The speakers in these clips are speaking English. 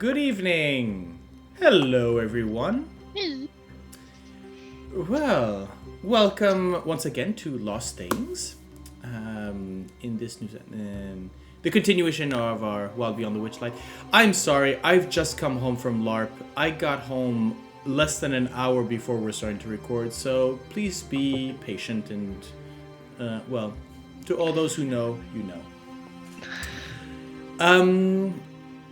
Good evening. Hello, everyone. Hello. Well, welcome once again to Lost Things. In this news, the continuation of our Wild Beyond the Witchlight. I'm sorry, I've just come home from LARP. I got home less than an hour before we're starting to record, so please be patient and, well, to all those who know, you know.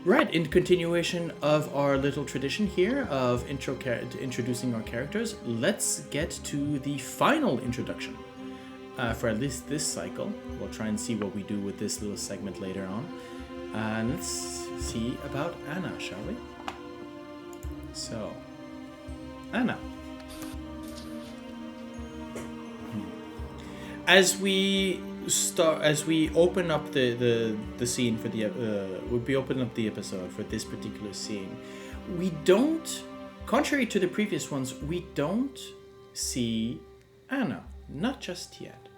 Right, in continuation of our little tradition here of introducing our characters, let's get to the final introduction. For at least this cycle. We'll try and see what we do with this little segment later on. Let's see about Anna, shall we? So, Anna. As we open up the scene for we'll be opening up the episode for this particular scene. We don't, contrary to the previous ones, we don't see Anna, not just yet.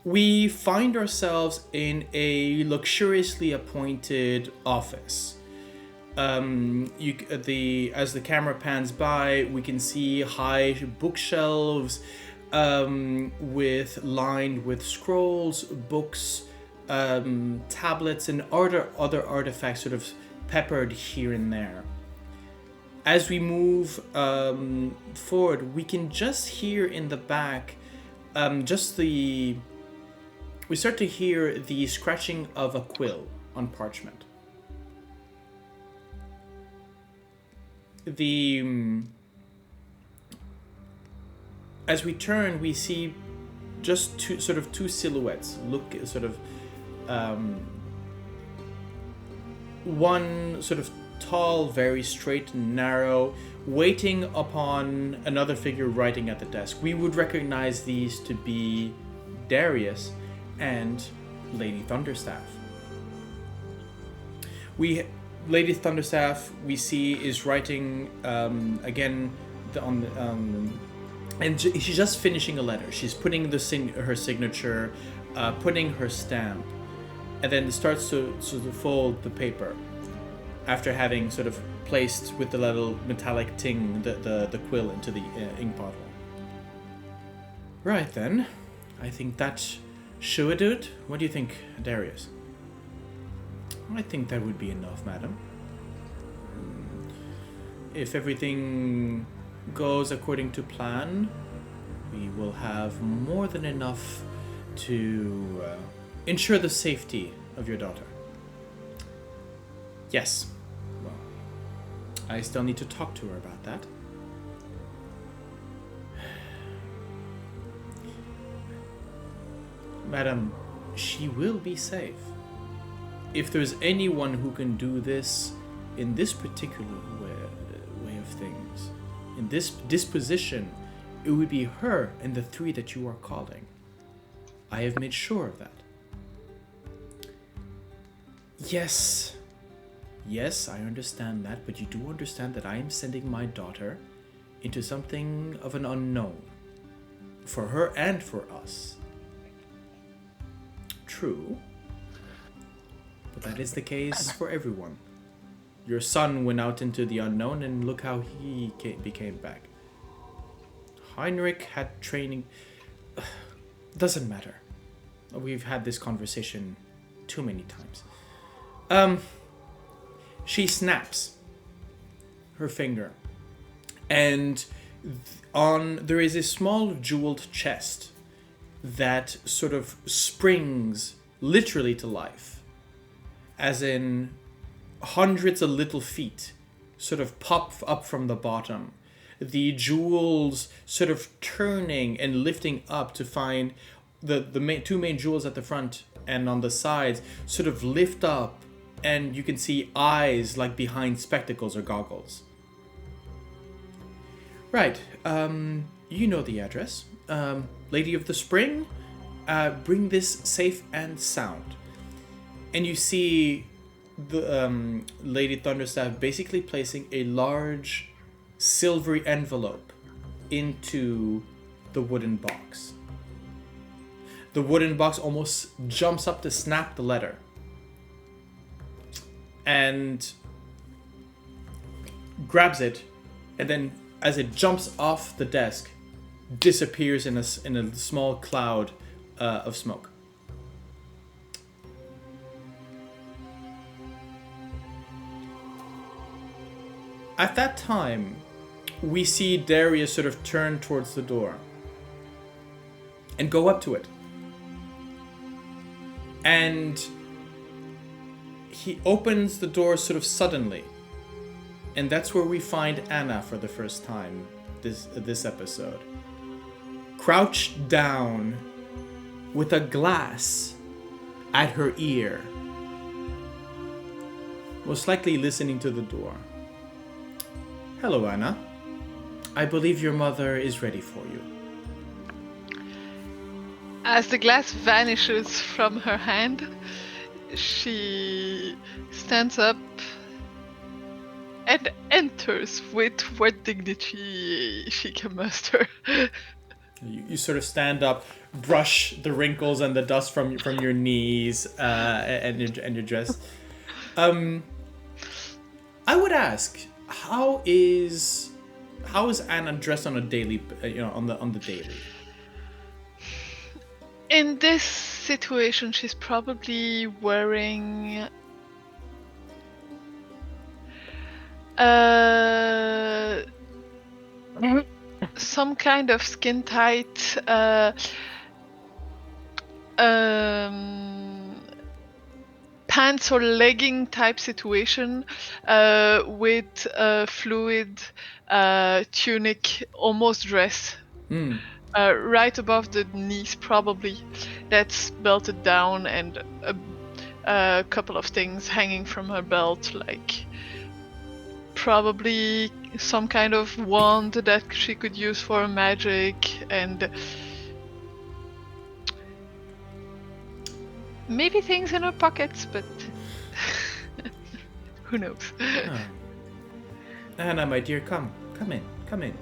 We find ourselves in a luxuriously appointed office. As the camera pans by, we can see high bookshelves lined with scrolls, books, tablets, and other artifacts sort of peppered here and there. As we move forward, we can just hear in the back, we start to hear the scratching of a quill on parchment. As we turn, we see just two silhouettes. One sort of tall, very straight and narrow, waiting upon another figure writing at the desk. We would recognize these to be Darius and Lady Thunderstaff. Lady Thunderstaff, we see, is writing again and she's just finishing a letter. She's putting her signature, putting her stamp, and then starts to fold the paper after having sort of placed with the little metallic ting the quill into the ink bottle. Right then, I think that should do it. What do you think, Darius? I think that would be enough, madam. If everything goes according to plan, we will have more than enough to ensure the safety of your daughter. Yes. Well, I still need to talk to her about that. Madam, she will be safe. If there's anyone who can do this in this particular way of things, in this disposition, it would be her and the three that you are calling. I have made sure of that. Yes, I understand that, but you do understand that I am sending my daughter into something of an unknown. For her and for us. True. But that is the case for everyone. Your son went out into the unknown and look how he became back. Heinrich had training. Doesn't matter. We've had this conversation too many times. She snaps her finger, and there is a small jeweled chest that sort of springs literally to life, as in hundreds of little feet sort of pop up from the bottom, the jewels sort of turning and lifting up to find the two main jewels at the front and on the sides sort of lift up, and you can see eyes like behind spectacles or goggles. Right, you know the address. Lady of the Spring, bring this safe and sound. And you see the Lady Thunderstaff basically placing a large silvery envelope into the wooden box. The wooden box almost jumps up to snap the letter. and grabs it, and then as it jumps off the desk, disappears in a small cloud of smoke. At that time, we see Darius sort of turn towards the door and go up to it. And he opens the door sort of suddenly. And that's where we find Anna for the first time this episode. Crouched down with a glass at her ear. Most likely listening to the door. Hello, Anna. I believe your mother is ready for you. As the glass vanishes from her hand, she stands up and enters with what dignity she can muster. You sort of stand up, brush the wrinkles and the dust from your knees and your dress. I would ask, how is Anna dressed on a daily, on the daily? In this situation, she's probably wearing some kind of skin tight pants or legging type situation with a fluid tunic, almost dress. Right above the knees, probably, that's belted down, and a couple of things hanging from her belt, like probably some kind of wand that she could use for magic, and maybe things in her pockets, but who knows? Oh. Anna, my dear, come in.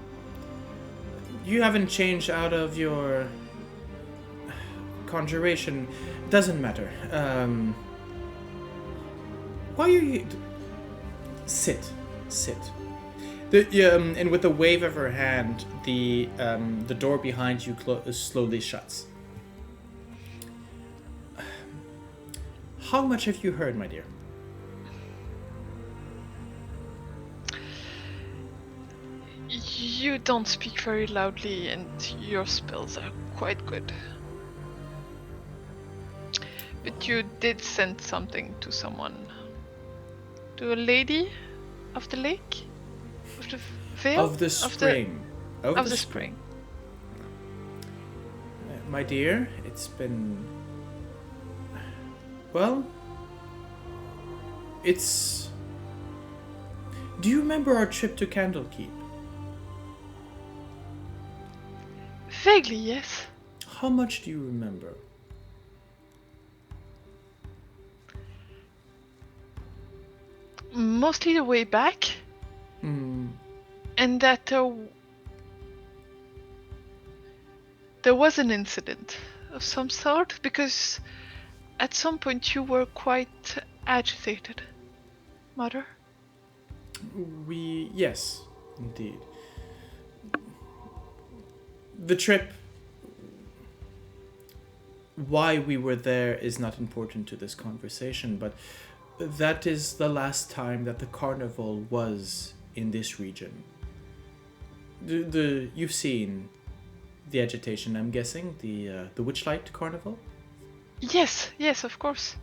You haven't changed out of your conjuration. Doesn't matter. Why are you... Sit. And with a wave of her hand, the door behind you slowly shuts. How much have you heard, my dear? You don't speak very loudly, and your spells are quite good. But you did send something to someone. To a lady of the lake? Of the vale? Of the spring. Of the spring. My dear, it's been... Well... It's... Do you remember our trip to Candlekeep? Vaguely, yes. How much do you remember? Mostly the way back. And that there was an incident of some sort, because at some point you were quite agitated, Mother. Yes, indeed. The trip, why we were there is not important to this conversation, but that is the last time that the Carnaval was in this region. You've seen the agitation, I'm guessing, the Witchlight Carnival? Yes, of course.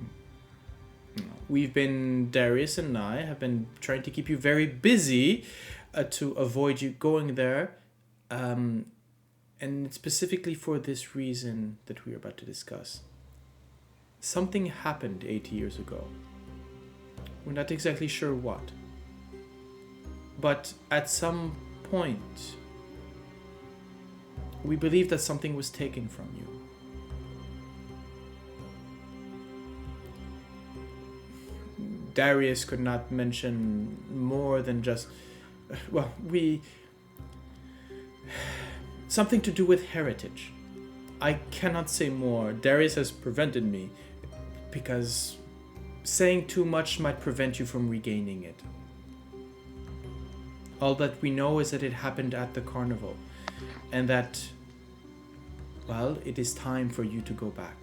Darius and I have been trying to keep you very busy to avoid you going there. And specifically for this reason that we are about to discuss. Something happened 80 years ago. We're not exactly sure what. But at some point, we believe that something was taken from you. Darius could not mention more than just... Well, something to do with heritage. I cannot say more. Darius has prevented me because saying too much might prevent you from regaining it. All that we know is that it happened at the carnival, and that, well, it is time for you to go back.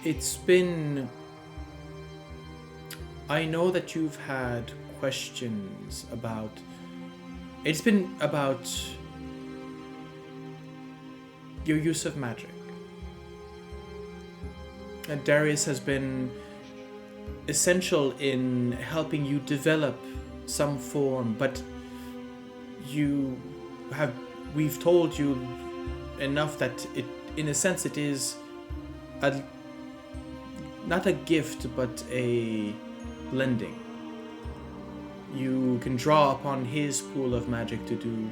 It's been... I know that you've had questions about... It's been about your use of magic. And Darius has been essential in helping you develop some form, but we've told you enough that it, in a sense, it is not a gift, but a lending. You can draw upon his pool of magic to do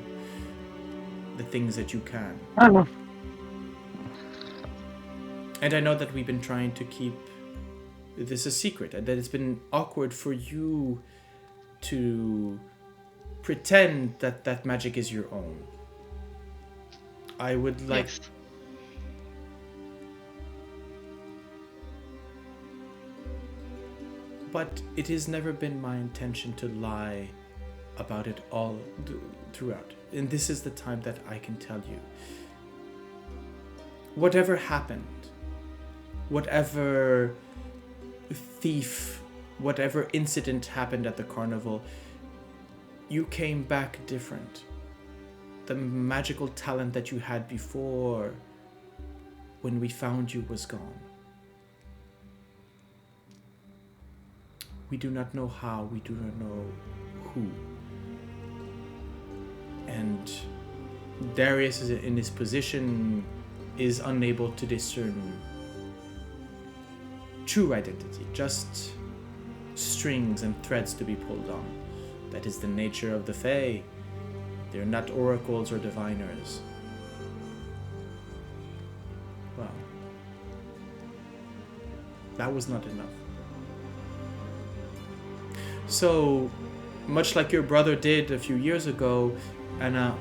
the things that you can. And I know that we've been trying to keep this a secret, and that it's been awkward for you to pretend that that magic is your own. I would like... Yes. But it has never been my intention to lie about it all throughout. And this is the time that I can tell you. Whatever happened, whatever thief, whatever incident happened at the carnival, you came back different. The magical talent that you had before, when we found you, was gone. We do not know how, we do not know who. And Darius is in his position, is unable to discern true identity, just strings and threads to be pulled on. That is the nature of the Fae. They're not oracles or diviners. Well, that was not enough. So, much like your brother did a few years ago, Anna,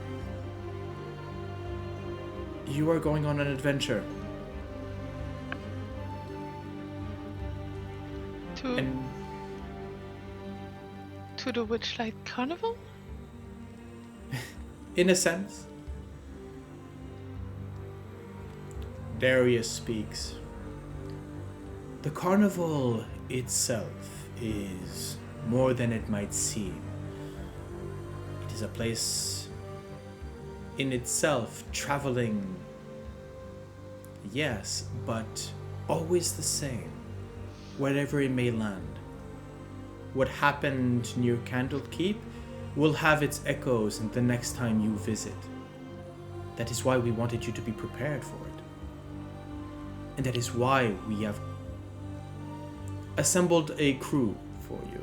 you are going on an adventure. To the Witchlight Carnival? In a sense. Darius speaks. The carnival itself is more than it might seem. It is a place in itself, traveling, yes, but always the same, wherever it may land. What happened near Candlekeep will have its echoes in the next time you visit. That is why we wanted you to be prepared for it. And that is why we have assembled a crew for you.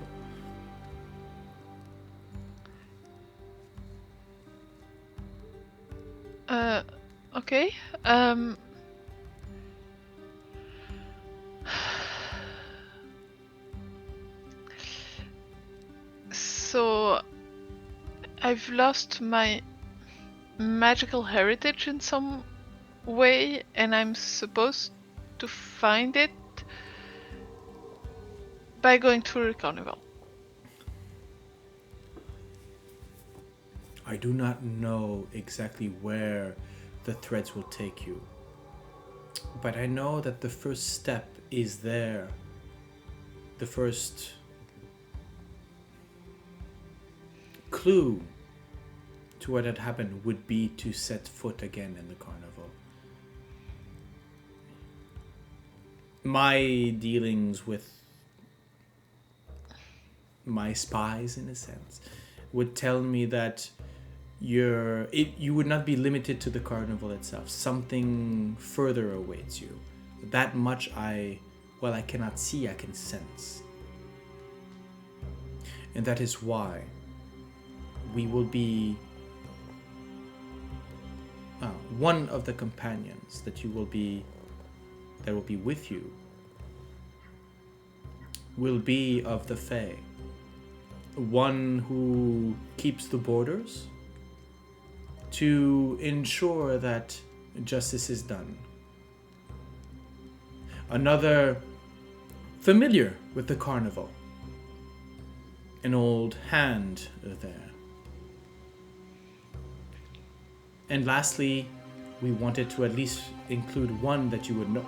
Okay. So, I've lost my magical heritage in some way, and I'm supposed to find it by going through the carnival. I do not know exactly where the threads will take you, but I know that the first step is there. The first clue to what had happened would be to set foot again in the carnival. My dealings with my spies, in a sense, would tell me that you would not be limited to the carnival itself. Something further awaits you. That much I cannot see, I can sense. And that is why we will be one of the companions that will be with you will be of the Fae. One who keeps the borders to ensure that justice is done. Another familiar with the carnival. An old hand there. And lastly, we wanted to at least include one that you would know.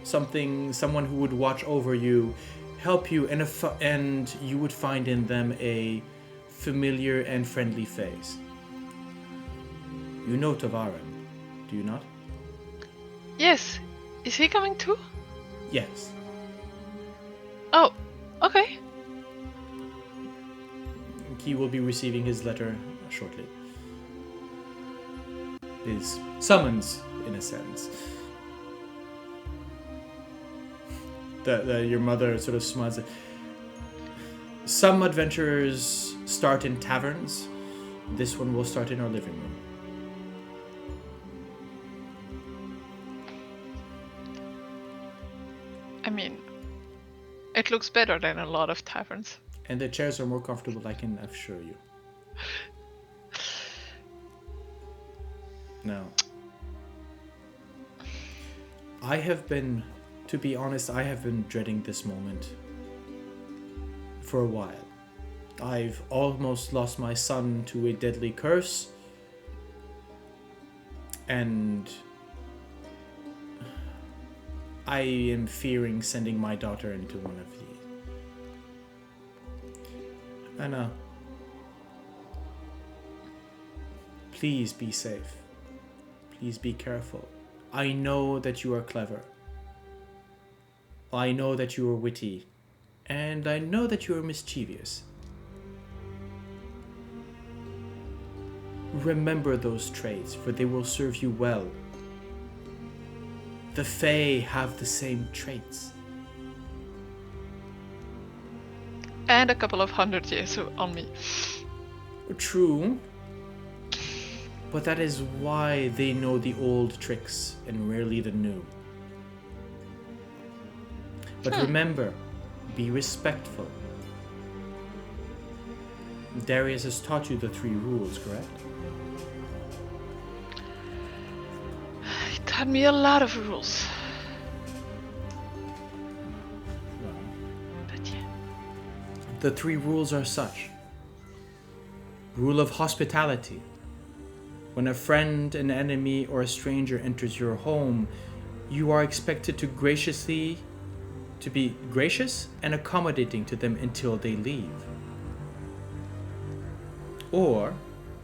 Someone who would watch over you, help you, and you would find in them a familiar and friendly face. You know Tavaren, do you not? Yes. Is he coming too? Yes. Oh, okay. He will be receiving his letter shortly. His summons, in a sense. Your mother sort of smiles. Some adventurers start in taverns. This one will start in our living room. I mean, it looks better than a lot of taverns. And the chairs are more comfortable, I can assure you. Now, to be honest, I have been dreading this moment for a while. I've almost lost my son to a deadly curse, and I am fearing sending my daughter into one of these. Anna, please be safe. Please be careful. I know that you are clever. I know that you are witty. And I know that you are mischievous. Remember those traits, for they will serve you well. The Fae have the same traits. And a couple of 100 years on me. True. But that is why they know the old tricks and rarely the new. But remember, be respectful. Darius has taught you the 3 rules, correct? He taught me a lot of rules. But yeah. The 3 rules are such. Rule of hospitality. When a friend, an enemy, or a stranger enters your home, you are expected to be gracious and accommodating to them until they leave. Or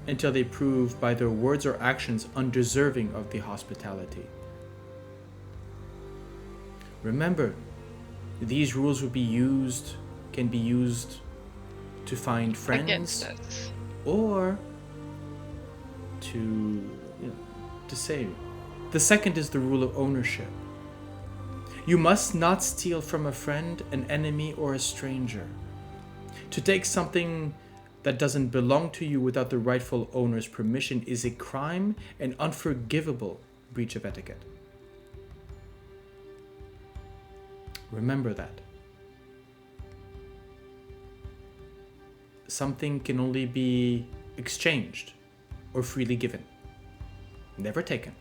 until they prove by their words or actions undeserving of the hospitality. Remember, these rules can be used to find friends Against us. or to save. The second is the rule of ownership. You must not steal from a friend, an enemy, or a stranger. To take something that doesn't belong to you without the rightful owner's permission is a crime and unforgivable breach of etiquette. Remember that. Something can only be exchanged or freely given, never taken.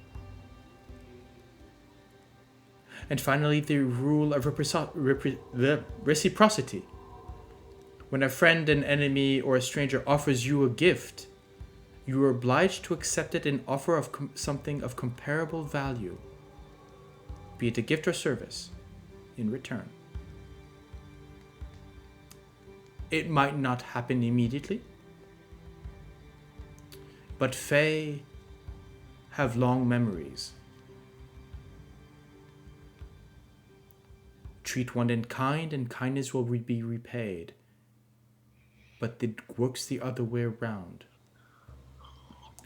And finally, the rule of reciprocity. When a friend, an enemy, or a stranger offers you a gift, you are obliged to accept it and offer something of comparable value, be it a gift or service, in return. It might not happen immediately, but Fae have long memories. Treat one in kind, and kindness will be repaid. But it works the other way around.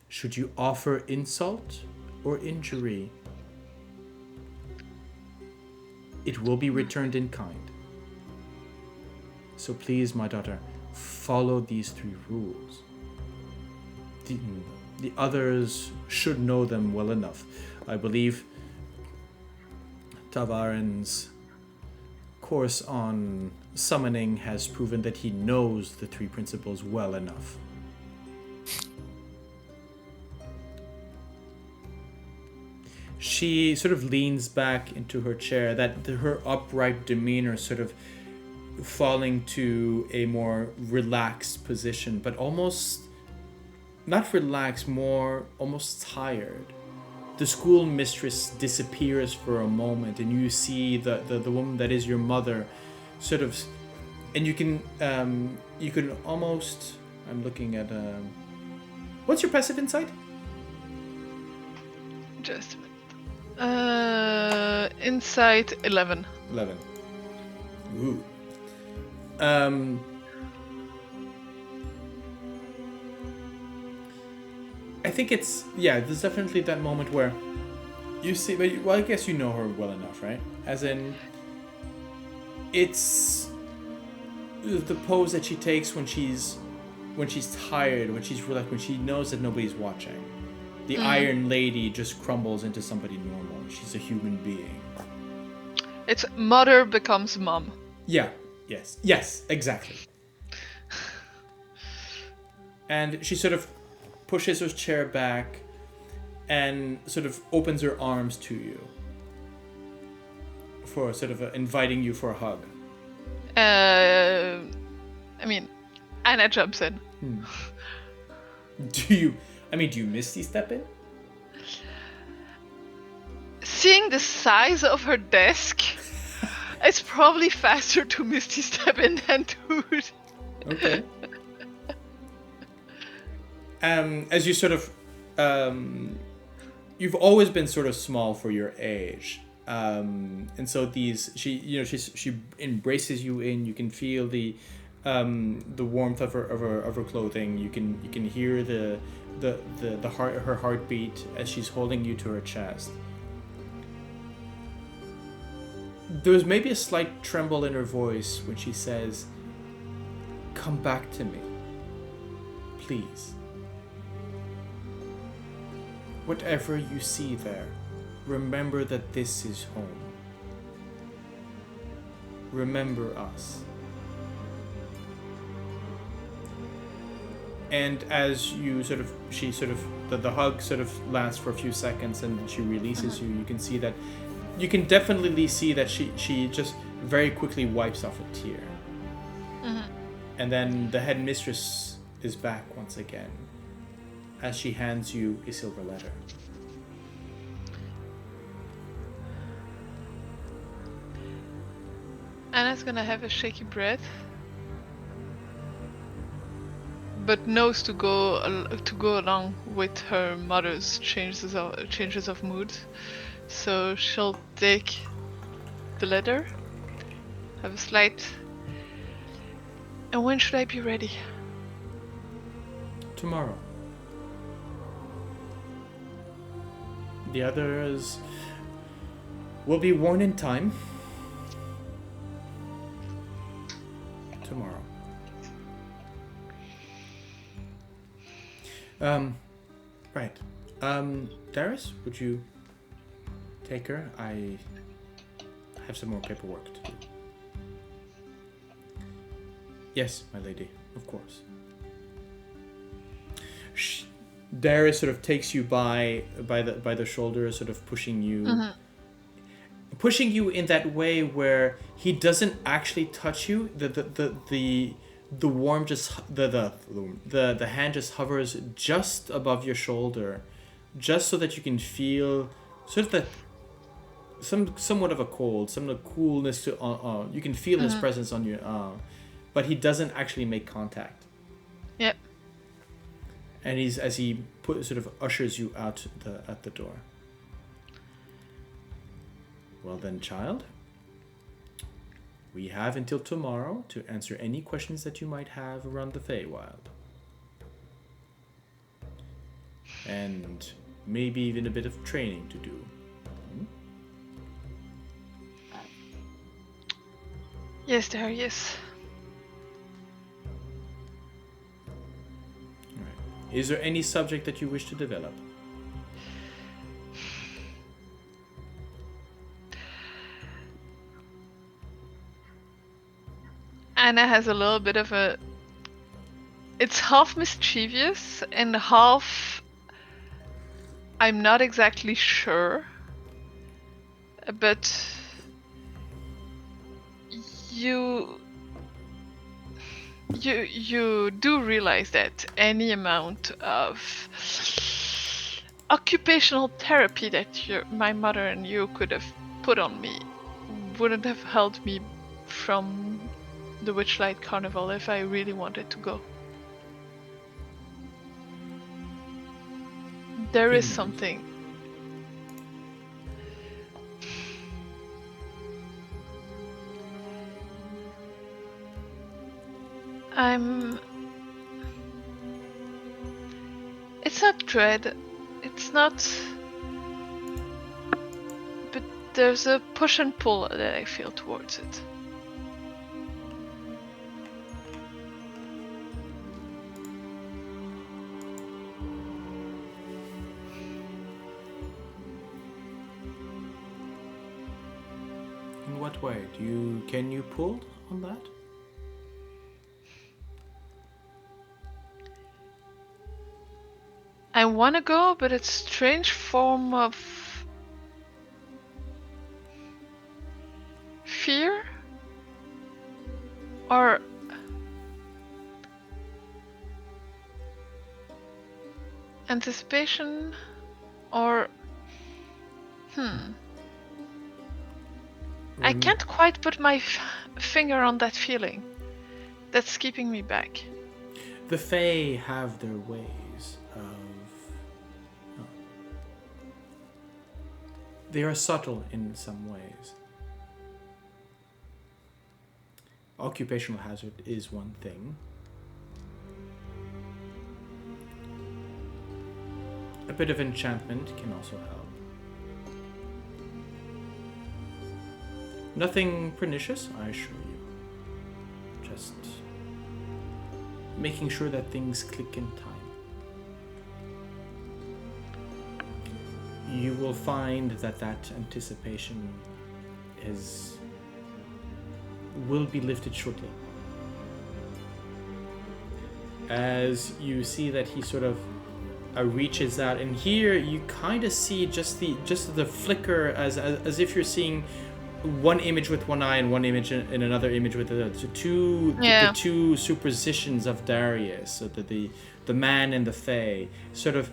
Should you offer insult or injury, it will be returned in kind. So please, my daughter, follow these 3 rules. The others should know them well enough. I believe Tavaren's course on summoning has proven that he knows the 3 principles well enough. she sort of leans back into her chair, her upright demeanor sort of falling to a more relaxed position, but almost not relaxed, more almost tired. The school mistress disappears for a moment, and you see the woman that is your mother sort of, and you can almost, I'm looking at what's your passive insight? Just a minute. Insight 11. 11. Ooh. I think there's definitely that moment where you see, well, I guess you know her well enough, right? As in, it's the pose that she takes when she's tired, when she's relaxed, when she knows that nobody's watching. The Iron Lady just crumbles into somebody normal. She's a human being. It's mother becomes mom. Yeah. Yes, exactly. And she sort of pushes her chair back and sort of opens her arms to you for sort of inviting you for a hug. Anna jumps in. Do you Misty step in? Seeing the size of her desk, it's probably faster to Misty step in than to... Okay. As you sort of, you've always been sort of small for your age, and so she embraces you in. You can feel the warmth of her clothing. You can hear her heartbeat as she's holding you to her chest. There's maybe a slight tremble in her voice when she says, "Come back to me, please. Whatever you see there, remember that this is home. Remember us." And as you the hug sort of lasts for a few seconds, and she releases you. You can see that, you can definitely see that she just very quickly wipes off a tear. And then the headmistress is back once again, as she hands you a silver letter. Anna's gonna have a shaky breath, but knows to go along with her mother's changes of mood. So she'll take the letter, have a slight... And when should I be ready? Tomorrow. The others will be worn in time. Tomorrow. Right. Darius, would you take her? I have some more paperwork to do. Yes, my lady, of course. Darius sort of takes you by the shoulder, sort of pushing you in that way where he doesn't actually touch you. The warm just the hand just hovers just above your shoulder, just so that you can feel sort of somewhat of a cold, some of the coolness to you can feel his presence on your arm. But he doesn't actually make contact. Yep. And as he sort of ushers you out at the door. Well then, child, we have until tomorrow to answer any questions that you might have around the Feywild. And maybe even a bit of training to do. Yes, Darius. Is there any subject that you wish to develop? Anna has a little bit of a... It's half mischievous and half... I'm not exactly sure. But you do realize that any amount of occupational therapy that my mother and you could have put on me wouldn't have held me from the Witchlight Carnival if I really wanted to go. There is something. It's not dread. It's not. But there's a push and pull that I feel towards it. In what way? Can you pull on that? I want to go, but it's a strange form of fear or anticipation or I can't quite put my finger on that feeling. That's keeping me back. The Fae have their ways of... They are subtle in some ways. Occupational hazard is one thing. A bit of enchantment can also help. Nothing pernicious, I assure you. Just making sure that things click in time. You will find that anticipation will be lifted shortly. As you see that he sort of reaches out, and here you kind of see just the flicker as if you're seeing one image with one eye and one image in another image with the other. So the two superpositions of Darius, so that the man and the Fae sort of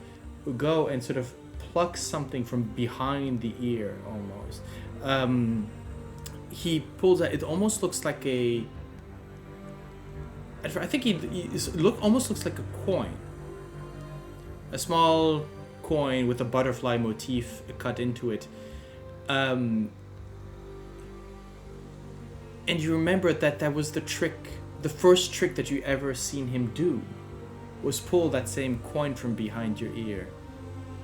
go and sort of pluck something from behind the ear almost. He pulls out. It almost looks like a. I think almost looks like a coin. A small coin with a butterfly motif cut into it. And you remember that was the trick, the first trick that you ever seen him do, was pull that same coin from behind your ear.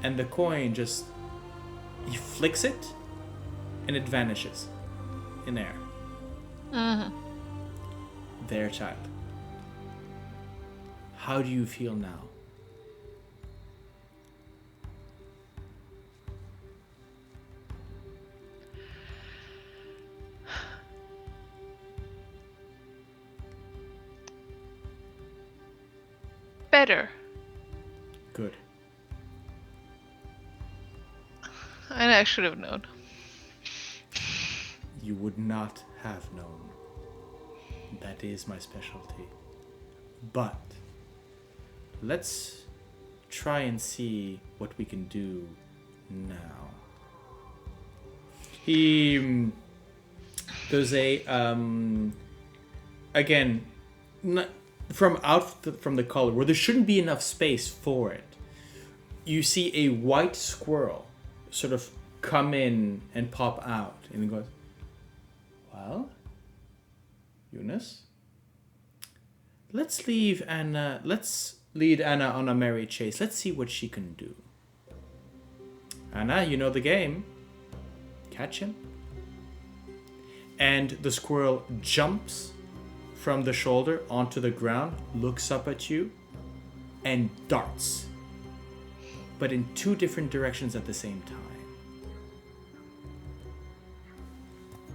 And the coin he flicks it, and it vanishes in air. Mm-hmm. There, child. How do you feel now? Better. Good. And I should have known. You would not have known. That is my specialty. But let's try and see what we can do now. There's a again, from the color where there shouldn't be enough space for it. You see a white squirrel sort of come in and pop out, and it goes, well, Eunice, let's lead Anna on a merry chase. Let's see what she can do. Anna, you know the game. Catch him. And the squirrel jumps from the shoulder onto the ground, looks up at you, and darts. But in two different directions at the same time.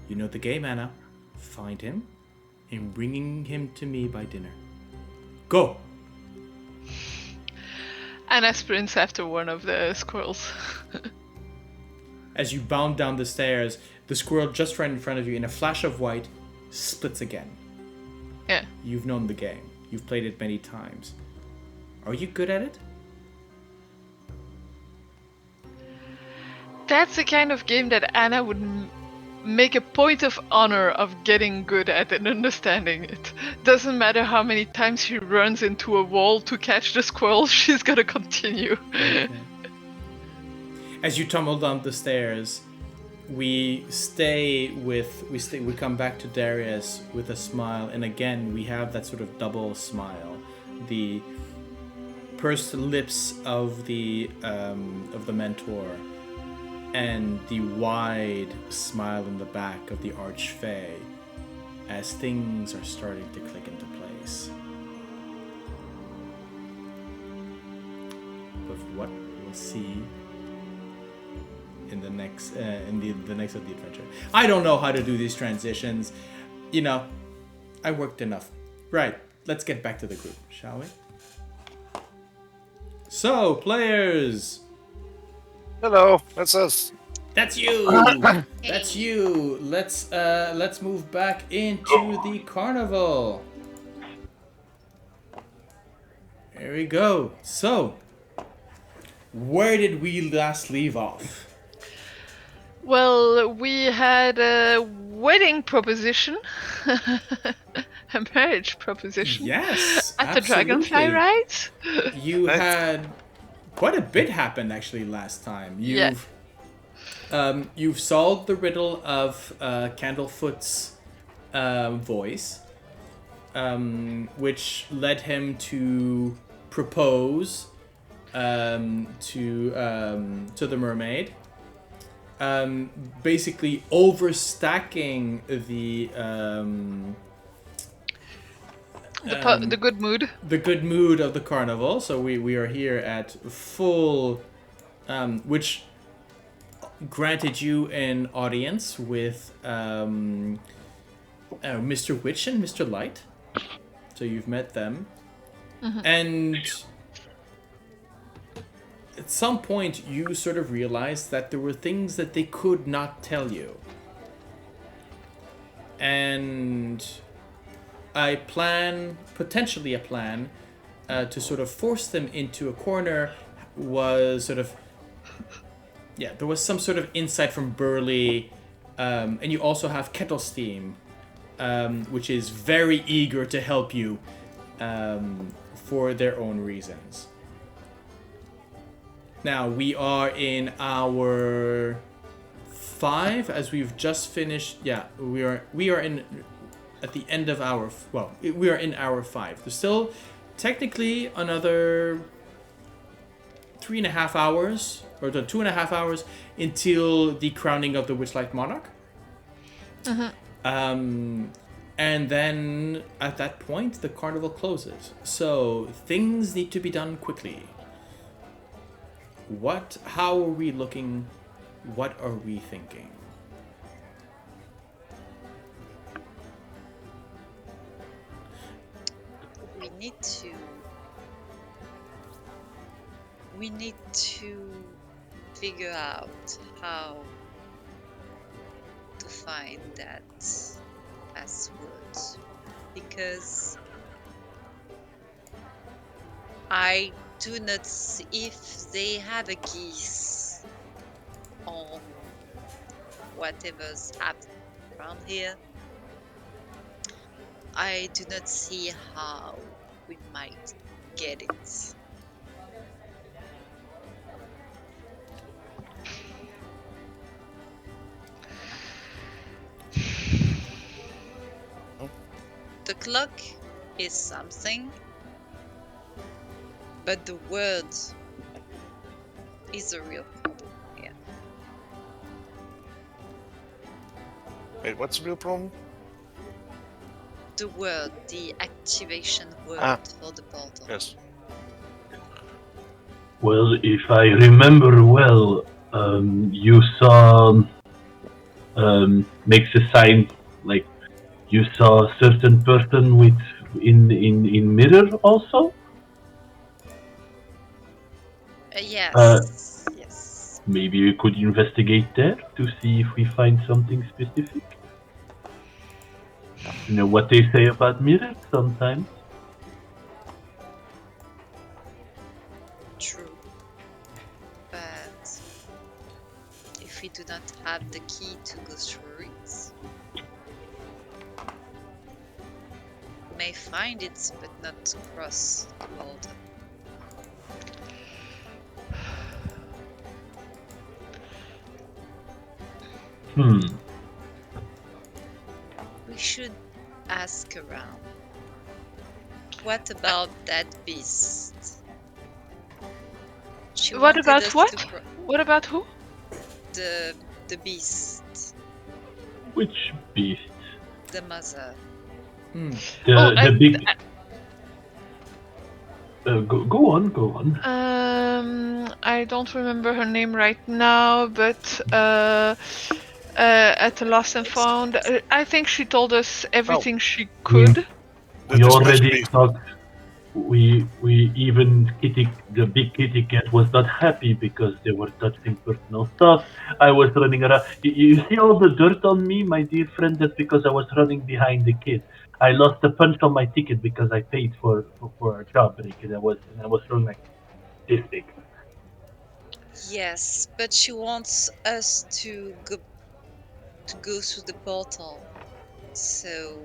You know the game, Anna. Find him and bringing him to me by dinner. Go! Anna sprints after one of the squirrels. as you bound down the stairs, the squirrel just right in front of you, in a flash of white, splits again. Yeah. You've known the game. You've played it many times. Are you good at it? That's the kind of game that Anna would make a point of honor of getting good at and understanding it. Doesn't matter how many times she runs into a wall to catch the squirrel, she's gonna continue. Okay. As you tumble down the stairs, we come back to Darius with a smile, and again we have that sort of double smile. The pursed lips of the mentor, and the wide smile in the back of the Archfey as things are starting to click into place. But what we'll see in the next the next of the adventure. I don't know how to do these transitions. You know, I worked enough. Right, let's get back to the group, shall we? So, players! Hello, that's us. That's you! That's you! Let's move back into the carnival. There we go. So, where did we last leave off? Well, we had a wedding proposition. A marriage proposition. Yes, At the Dragonfly Ride. You had quite a bit happen actually last time. You've solved the riddle of Candlefoot's voice, which led him to propose to the mermaid. Basically overstacking the good mood. The good mood of the carnival. So we are here at full, which granted you an audience with Mr. Witch and Mr. Light. So you've met them. Mm-hmm. And at some point you sort of realized that there were things that they could not tell you. And potentially a plan to sort of force them into a corner was sort of, there was some sort of insight from Burley, and you also have Kettlesteam, which is very eager to help you for their own reasons. Now we are in hour 5, as we've just finished. Yeah, we are in at the end of hour. Well, we are in hour 5. There's still technically another 3.5 hours, or 2.5 hours until the crowning of the Witchlight Monarch. Mm-hmm. And then at that point, the carnival closes. So things need to be done quickly. How are we looking? What are we thinking? We need to figure out how to find that password, because I do not see if they have a geese on whatever's happening around here. I do not see how we might get it. The clock is something, but the word is a real problem here. Wait, what's the real problem? The word, the activation word for the portal. Yes. Well, if I remember well, you saw makes a sign like you saw a certain person with in mirror also. Yes. Yes. maybe we could investigate there to see if we find something specific. You know what they say about mirrors sometimes. True. But if we do not have the key to go through it, we may find it but not cross the border. We should ask around. What about that beast? She What wanted about us what? to What about who? the beast, Which beast? the mother. The big. Go on. I don't remember her name right now, but at the Lost and Found, I think she told us everything she could. We already talked. We even the big kitty cat was not happy because they were touching personal stuff. I was running around. You see all the dirt on me, my dear friend? That's because I was running behind the kid. I lost a punch on my ticket because I paid for a job break, and I was running like this big. Yes, but she wants us to go through the portal, so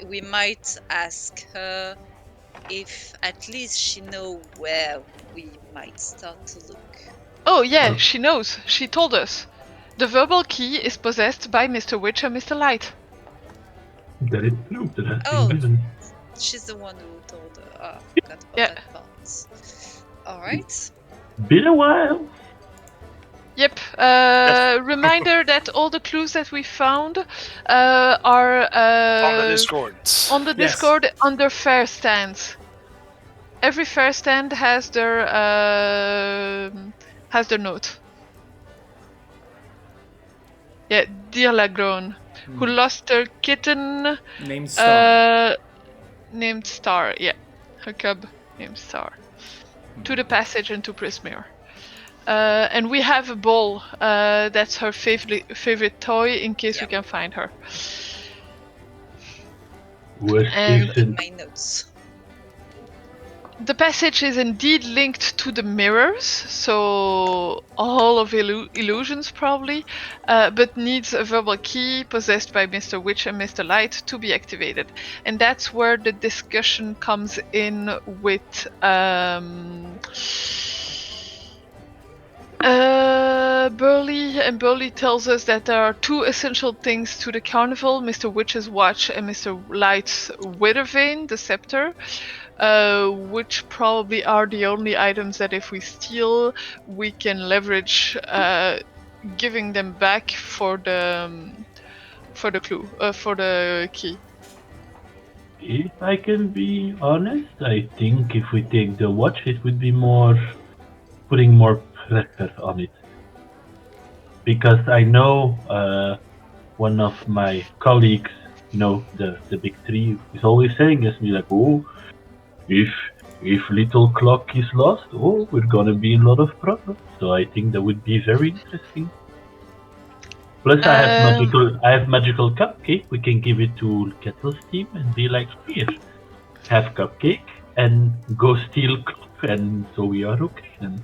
we might ask her if at least she know where we might start to look. Oh yeah, she knows. She told us. The verbal key is possessed by Mr. Witch and Mr. Light. That is true. That has Oh. been given. She's the one who told her. Oh, I forgot about that part. Alright. Been a while. Yep. Reminder that all the clues that we found are On the Discord. on the Yes. Discord under fair stands. Every fair stand has their note. Yeah, dear Lagron, who lost her kitten Named Star. named Star. Yeah, her cub named Star. To the passage and to Prismeer. And we have a ball. That's her favorite toy in case we can find her. Worst And- case In my notes. The passage is indeed linked to the mirrors, so a hall of illusions probably, but needs a verbal key possessed by Mr. Witch and Mr. Light to be activated. And that's where the discussion comes in with Burley, and Burley tells us that there are two essential things to the carnival: Mr. Witch's watch and Mr. Light's wither vein, the scepter, which probably are the only items that if we steal, we can leverage giving them back for the key. If I can be honest, I think if we take the watch, it would be more putting more pressure on it. Because I know one of my colleagues, the big three, is always saying to me like, oh, if little clock is lost, oh, we're gonna be in a lot of problems. So I think that would be very interesting. Plus, I have magical cupcake. We can give it to Kettle's team and be like, here, have cupcake and go steal clock, and so we are okay. And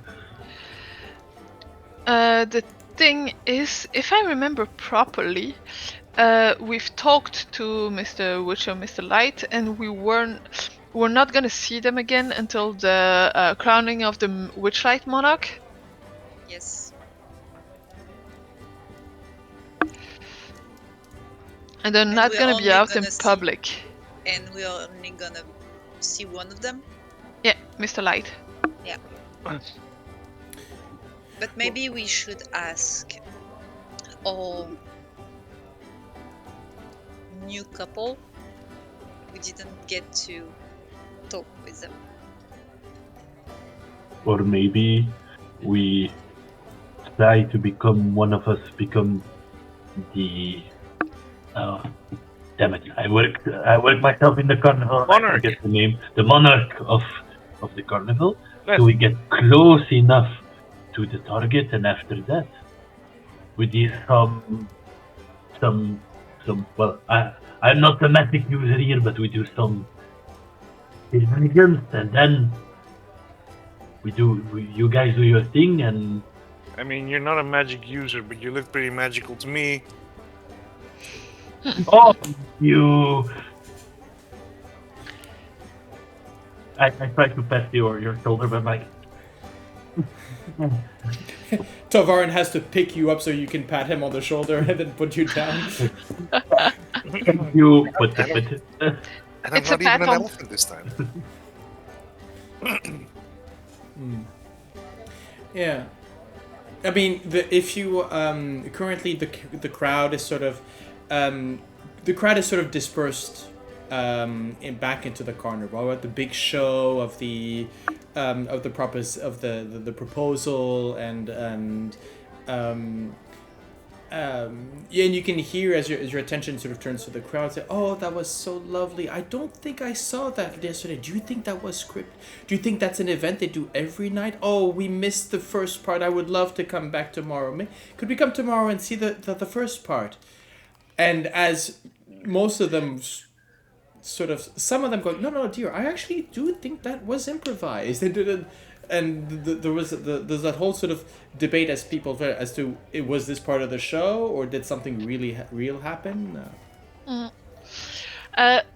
The thing is, if I remember properly, we've talked to Mr. Witch and Mr. Light, and we're not gonna see them again until the crowning of the Witchlight monarch. Yes. And they're not we're gonna be only out in gonna see- public. And we're only gonna see one of them. Yeah, Mr. Light. But maybe we should ask all new couple. We didn't get to talk with them. or maybe we try to become the damn it! I work myself in the carnival. Monarch. I forget the name. The monarch of the carnival. Yes. So we get close enough to the target, and after that, we do some. Well, I'm not the magic user here, but we do some shenanigans, and then you guys do your thing, and I mean, you're not a magic user, but you look pretty magical to me. oh, you. I try to pat your shoulder, but like. Tavaren has to pick you up so you can pat him on the shoulder and then put you down. You And I'm It's not a even an pat on- elephant this time. Yeah, I mean, if you currently the crowd is sort of dispersed back into the carnival. We're at the big show of the proposal and you can hear as your attention sort of turns to the crowd say, "Oh, that was so lovely. I don't think I saw that yesterday. Do you think that was scripted? Do you think that's an event they do every night? Oh, we missed the first part. I would love to come back tomorrow. Could we come tomorrow and see the first part?" And as most of them some of them go, no, dear, I actually do think that was improvised. And there's that whole sort of debate as people as to was this part of the show or did something really real happen?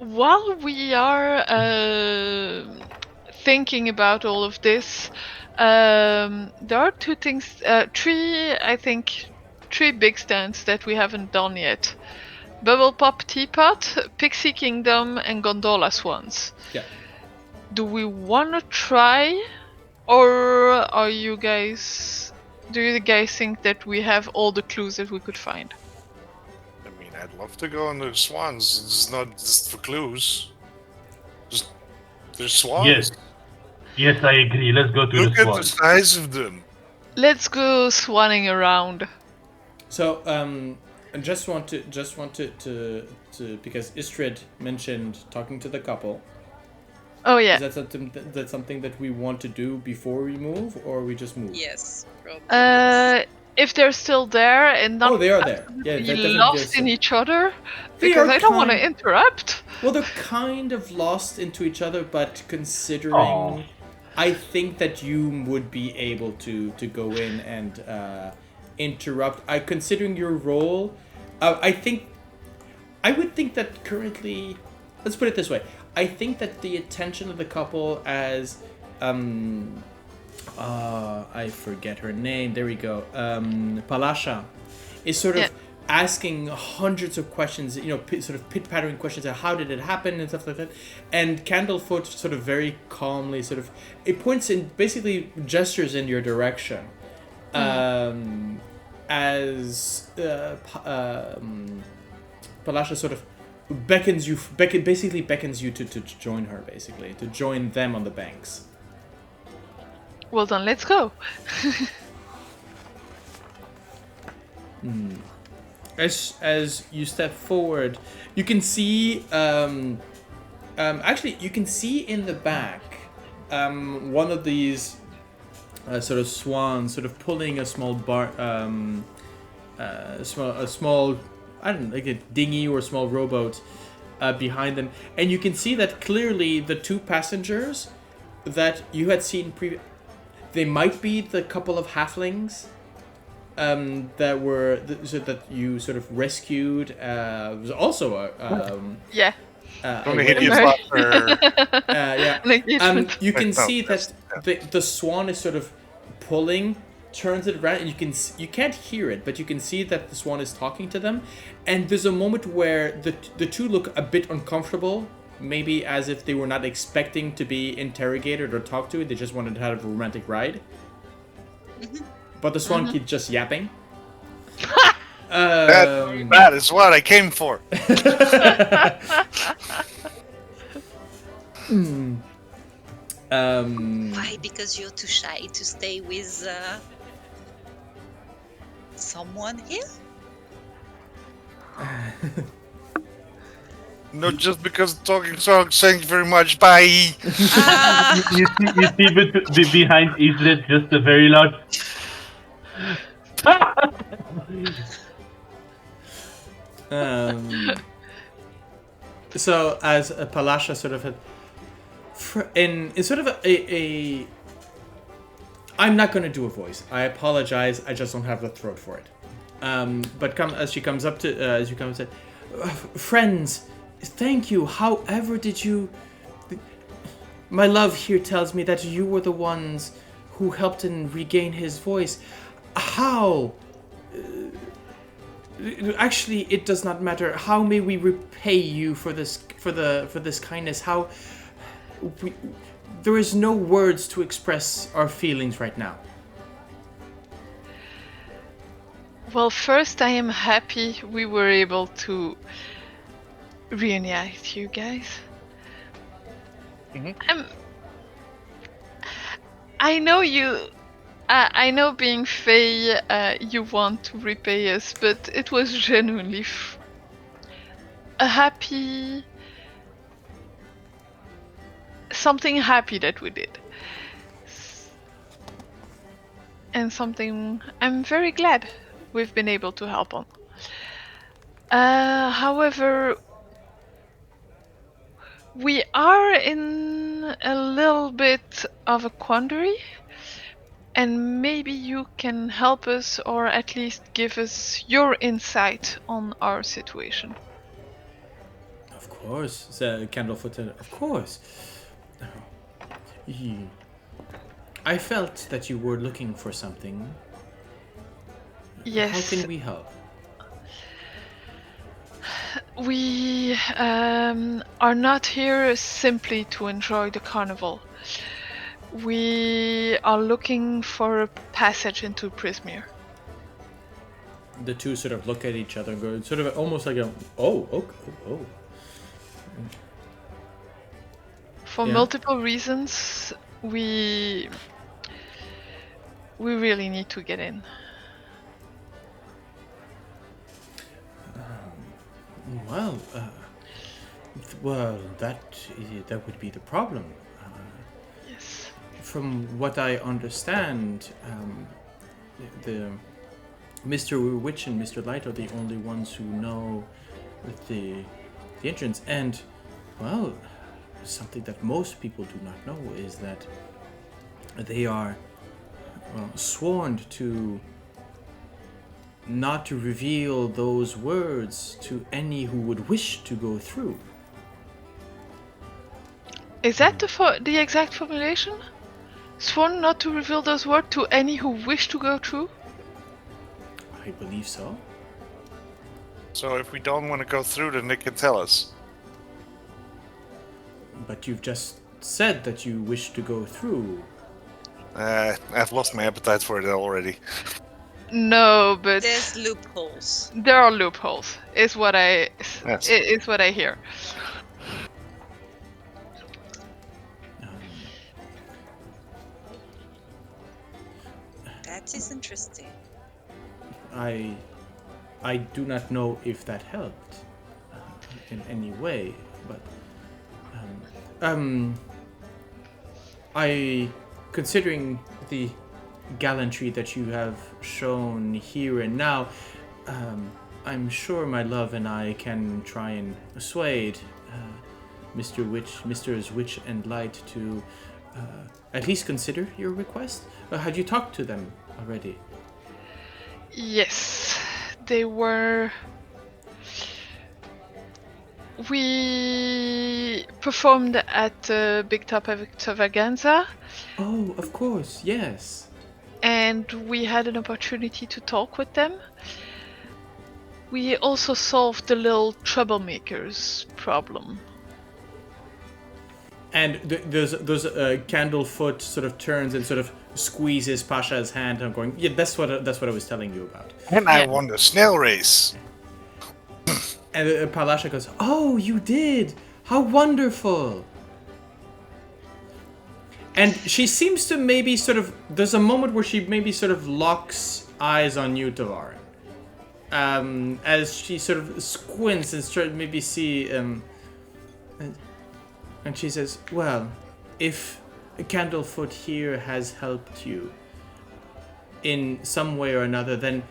While we are thinking about all of this, there are three big stands that we haven't done yet. Bubble Pop Teapot, Pixie Kingdom, and Gondola Swans. Yeah. Do we want to try, or do you guys think that we have all the clues that we could find? I mean, I'd love to go on the swans. It's not just for clues. Just there's swans. Yes, I agree. Let's go to Look the at swan. the size of them. Let's go swanning around. So I just want to because Ysdred mentioned talking to the couple. Oh yeah. Is that something that we want to do before we move, or we just move? Yes, probably. If they're still there and not they are there. Yeah, lost in each other, because I don't want to interrupt. Well, they're kind of lost into each other, but considering, I think that you would be able to go in and interrupt. Considering your role, I would think that currently, let's put it this way. I think that the attention of the couple as I forget her name. There we go. Palasha is sort of asking hundreds of questions, sort of pit-pattering questions of how did it happen and stuff like that. And Candlefoot sort of very calmly it points in, basically gestures in your direction. As Palasha sort of beckons you to join her, basically, to join them on the banks. Well then, let's go. As you step forward, you can see actually you can see in the back one of these sort of swans sort of pulling a small small I don't know, like a dinghy or a small rowboat behind them, and you can see that clearly the two passengers that you had seen they might be the couple of halflings that you sort of rescued. Was also Yeah. Only hideous laughter. yeah. You can see that the swan is sort of pulling, turns it around, and you can't hear it, but you can see that the swan is talking to them. And there's a moment where the two look a bit uncomfortable, maybe as if they were not expecting to be interrogated or talked to. They just wanted to have a romantic ride. But the swan keeps just yapping. That is what I came for. Why? Because you're too shy to stay with someone here? Not just because talking songs. Thank you very much. Bye. You see behind Ysdred just a very loud So as Palasha sort of had, in sort of a I'm not going to do a voice. I apologize. I just don't have the throat for it. But as you come and said, friends, thank you. However, did you? My love here tells me that you were the ones who helped him regain his voice. How? Actually, it does not matter. How may we repay you for this kindness? How? There is no words to express our feelings right now. Well, first, I am happy we were able to reunite you guys. I know you. I know being Fae, you want to repay us, but it was genuinely something happy that we did. And something I'm very glad we've been able to help on. However, we are in a little bit of a quandary, and maybe you can help us, or at least give us your insight on our situation. Of course, said Candlefoot. Of course. I felt that you were looking for something. Yes. How can we help? We are not here simply to enjoy the carnival. We are looking for a passage into Prismeer. The two sort of look at each other and go, sort of almost like a, oh. For multiple reasons, we really need to get in. Well, that would be the problem. Yes. From what I understand, the Mr. Witch and Mr. Light are the only ones who know the entrance. And, well, something that most people do not know is that they are sworn to not to reveal those words to any who would wish to go through. Is that the exact formulation? Sworn not to reveal those words to any who wish to go through? I believe so. So if we don't want to go through, then they can tell us. But you've just said that you wish to go through. I've lost my appetite for it already. No, but There's loopholes. there are loopholes. Is what I hear. That is interesting. I do not know if that helped in any way, but considering the gallantry that you have shown here and now, I'm sure my love and I can try and persuade Mr.'s Witch and Light to at least consider your request. Had you talked to them already? Yes, they were. We performed at Big Top Extravaganza. Oh, of course, yes. And we had an opportunity to talk with them. We also solved the little troublemakers problem. And there's Candlefoot sort of turns and sort of squeezes Pasha's hand. I'm going, yeah, that's what I was telling you about. And I won the snail race. And Palasha goes, oh, you did! How wonderful! And she seems to maybe sort of, there's a moment where she maybe sort of locks eyes on you, Tavaren. As she sort of squints and tries to maybe see, and she says, well, if Candlefoot here has helped you, in some way or another, then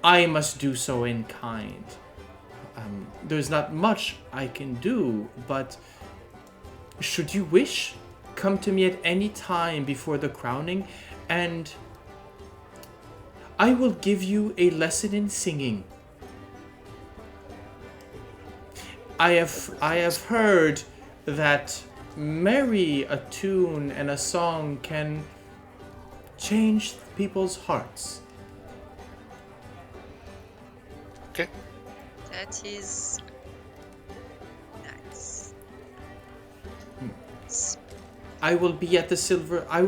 I must do so in kind. There's not much I can do, but should you wish, come to me at any time before the crowning, and I will give you a lesson in singing. I have heard that merry a tune and a song can change people's hearts. Okay. That is nice. I will be at the silver. I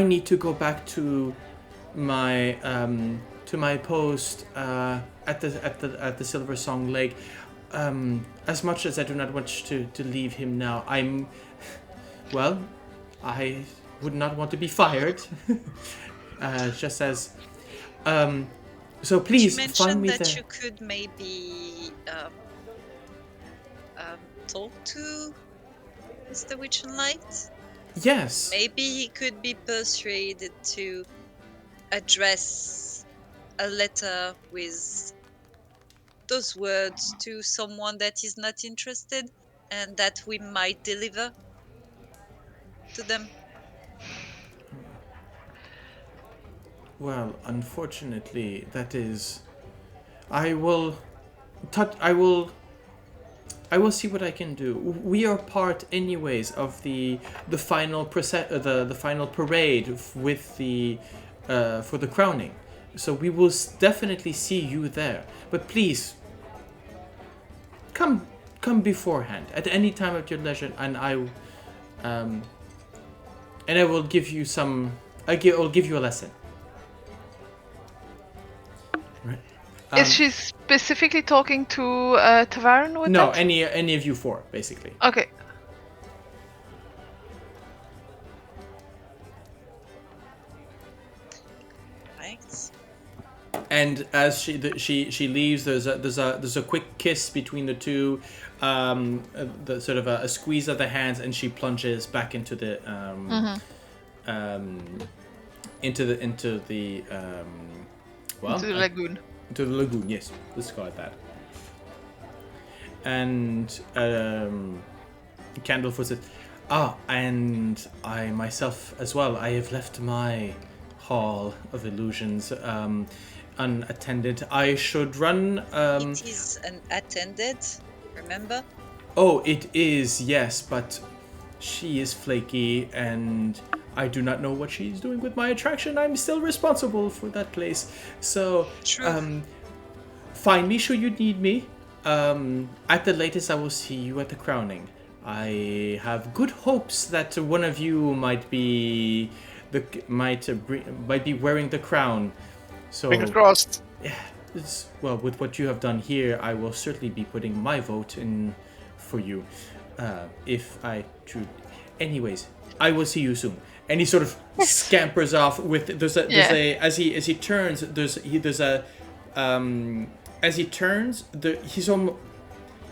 need to go back to my post at the Silver Song Lake. As much as I do not want to leave him now, I would not want to be fired. Just as, so please you find me mentioned that there. you could maybe talk to Mr. Witchlight. Yes. Maybe he could be persuaded to address a letter with those words to someone that is not interested and that we might deliver to them. Well, unfortunately, that is. I will see what I can do. We are part, anyways, of the final the final parade with the for the crowning. So we will definitely see you there. But please, come beforehand at any time at your leisure, and I will give you some. I'll give you a lesson. Right. Is she specifically talking to Tavaren with No, that? any of you four, basically. Okay. Right. And as she leaves, there's a quick kiss between the two, the sort of a squeeze of the hands, and she plunges back into the into the lagoon. Into the lagoon, yes, let's call it that. And Candlefoot says, and I myself as well. I have left my Hall of Illusions unattended. I should run. It is unattended, remember? Oh, it is, yes, but she is flaky, and I do not know what she's doing with my attraction. I'm still responsible for that place. So, True. find me should you need me. At the latest, I will see you at the crowning. I have good hopes that one of you might be wearing the crown. So, Fingers crossed. yeah, well, with what you have done here, I will certainly be putting my vote in for you. If I should. Anyways, I will see you soon. And he sort of scampers off with as he turns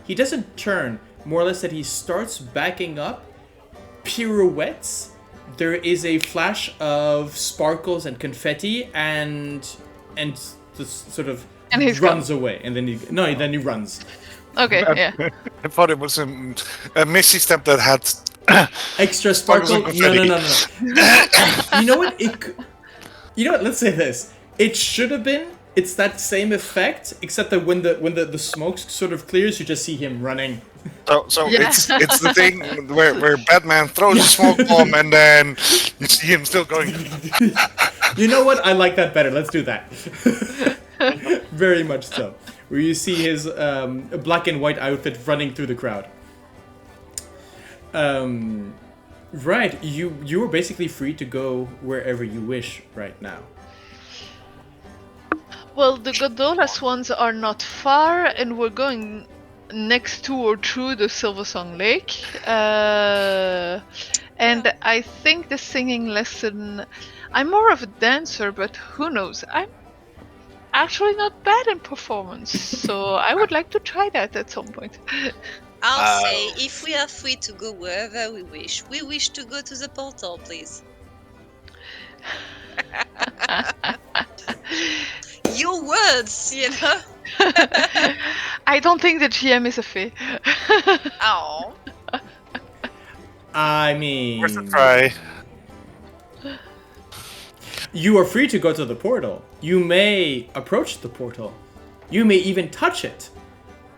he doesn't turn, more or less that he starts backing up, pirouettes. There is a flash of sparkles and confetti, and just sort of And he's runs away, and then he runs. Okay, yeah. I thought it was a Missy step that had Extra sparkle? Sparkles No. and You know what? You know what? Let's say this. It should have been. It's that same effect, except that when the smoke sort of clears, you just see him running. So Yeah. it's the thing where Batman throws a smoke bomb and then you see him still going. You know what? I like that better. Let's do that. Very much so. Where you see his black and white outfit running through the crowd. Right. You are basically free to go wherever you wish right now. Well, the Godolas ones are not far, and we're going next to or through the Silversong Lake. And I think the singing lesson... I'm more of a dancer, but who knows? I'm actually not bad in performance, so I would like to try that at some point. I'll say, if we are free to go wherever we wish to go to the portal, please. Your words, you know. I don't think the GM is a fey. Oh. I mean, Worth a try. you are free to go to the portal. You may approach the portal. You may even touch it.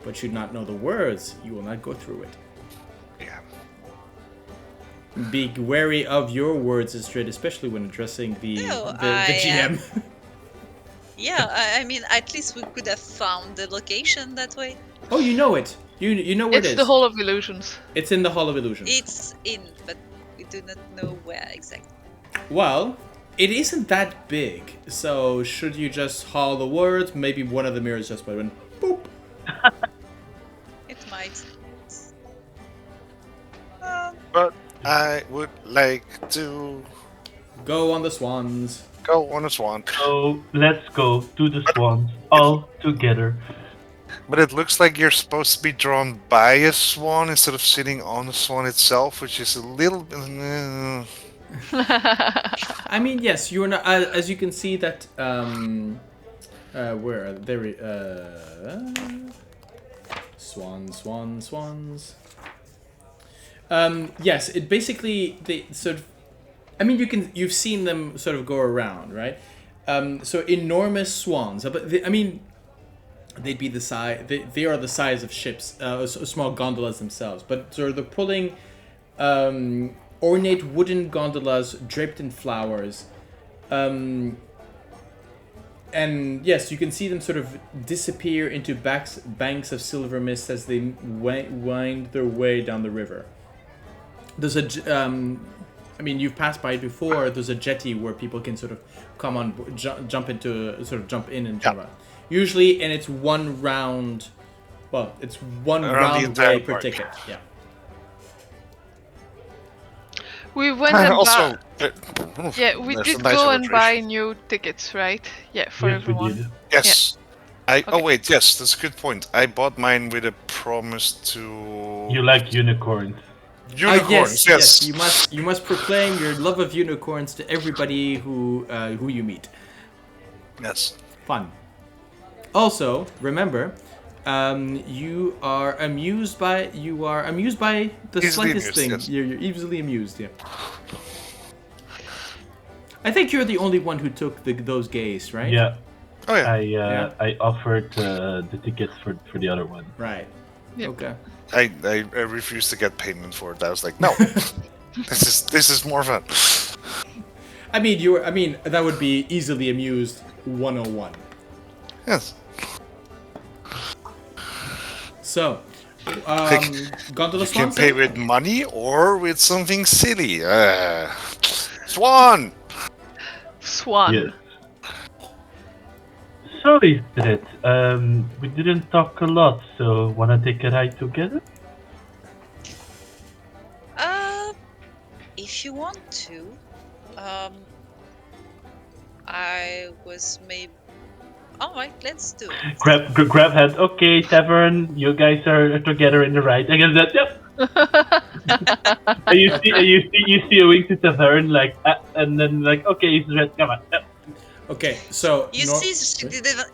But should not know the words, you will not go through it. Yeah. Be wary of your words, Ysdred, especially when addressing the GM. Yeah, I mean, at least we could have found the location that way. Oh, you know it. You know where it It's is. the Hall of Illusions. It's in the Hall of Illusions. It's in, but we do not know where exactly. Well, it isn't that big, so should you just haul the words, maybe one of the mirrors just went boop. It might. But I would like to Go on the swans. go on a swan. So let's go to the swans all together. But it looks like you're supposed to be drawn by a swan instead of sitting on the swan itself, which is a little bit. I mean, yes, you're not. As you can see that. Where are there? Swans. Yes, it basically they sort of. I mean, you've seen them sort of go around, right? So enormous swans, but they'd be the size. They are the size of ships, small gondolas themselves. But so they're pulling ornate wooden gondolas draped in flowers. And yes, you can see them sort of disappear into banks of silver mist as they wind their way down the river. There's you've passed by it before. There's a jetty where people can sort of come on, jump in and jump out. Usually, and it's one round. Well, it's one round way per ticket. Yeah. We went and Also, we there's did a nice go and buy illustration. new tickets, right? Yeah, for Yes, we everyone. did. Yes. Okay. Oh wait, yes, that's a good point. I bought mine with a promise to You like unicorns. unicorns. Yes. You must proclaim your love of unicorns to everybody who you meet. Yes. Fun. Also, remember, you are amused by the Easily slightest amused, thing. yes. You're easily amused. Yeah. I think you're the only one who took those gays, right? Yeah, Oh yeah. I offered the tickets for the other one. Right. Yep. Okay. I refused to get payment for it. I was like, no. this is more fun. I mean, that would be easily amused 101. Yes. So, gondola You can swans. pay with money or with something silly. Swan. Swan. Yes. So Ysdred, we didn't talk a lot, so wanna take a ride together? If you want to, I was maybe. All right, let's do it. Grab hand. Okay, Tavaren, you guys are together in the ride. I guess that. Yep. And you see a wink to Tavaren and then okay, Ysdred, come on. Yep. Okay, so You see,